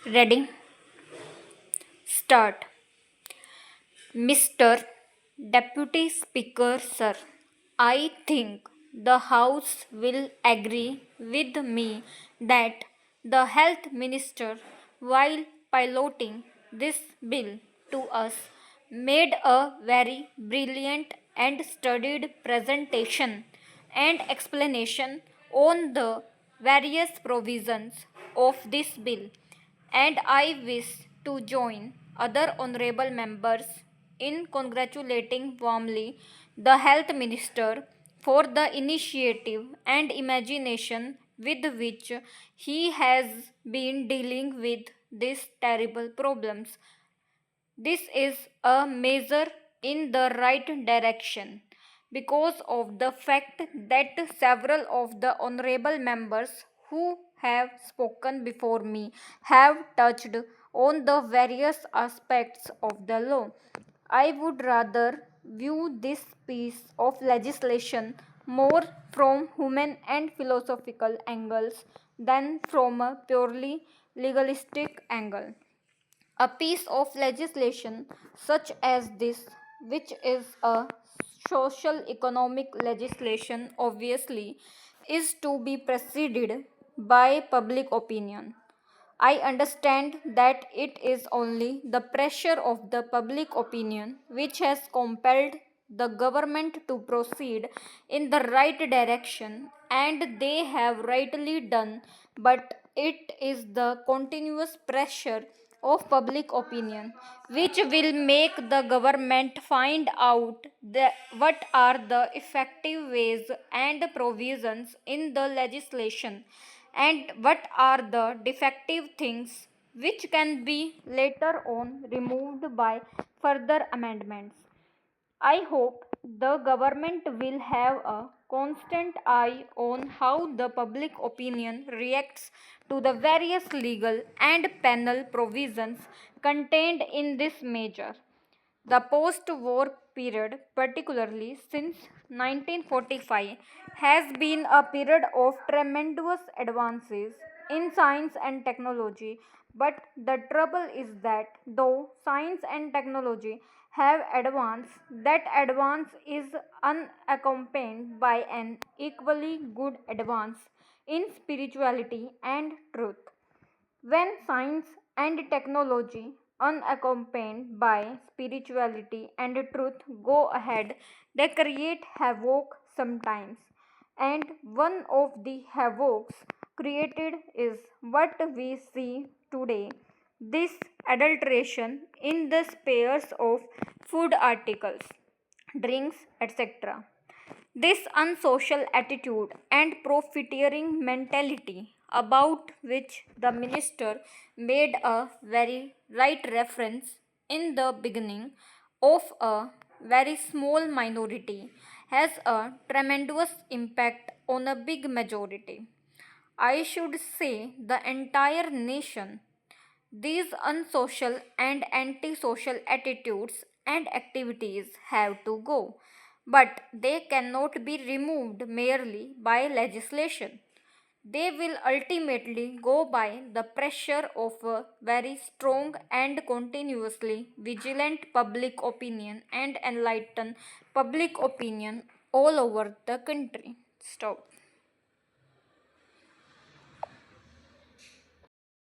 Ready? Start. Mr. Deputy Speaker, sir, I think the House will agree with me that the Health Minister, while piloting this bill to us, made a very brilliant and studied presentation and explanation on the various provisions of this bill, and I wish to join other honorable members in congratulating warmly the Health Minister for the initiative and imagination with which he has been dealing with these terrible problems. This is a measure in the right direction because of the fact that several of the honorable members who have spoken before me have touched on the various aspects of the law. I would rather view this piece of legislation more from human and philosophical angles than from a purely legalistic angle. A piece of legislation such as this, which is a social economic legislation, obviously, is to be preceded by public opinion. I understand that it is only the pressure of the public opinion which has compelled the government to proceed in the right direction, and they have rightly done, but it is the continuous pressure of public opinion which will make the government find out what are the effective ways and provisions in the legislation and what are the defective things which can be later on removed by further amendments. I hope the government will have a constant eye on how the public opinion reacts to the various legal and penal provisions contained in this measure. The post war period, particularly since 1945, has been a period of tremendous advances in science and technology. But the trouble is that though science and technology have advanced, that advance is unaccompanied by an equally good advance in spirituality and truth. When science and technology, unaccompanied by spirituality and truth, go ahead, they create havoc sometimes. And one of the havocs created is what we see today, this adulteration in the spares of food articles, drinks, etc. This unsocial attitude and profiteering mentality, about which the minister made a very right reference in the beginning, of a very small minority, has a tremendous impact on a big majority. I should say the entire nation. These unsocial and antisocial attitudes and activities have to go, but they cannot be removed merely by legislation. They will ultimately go by the pressure of a very strong and continuously vigilant public opinion and enlightened public opinion all over the country. Stop.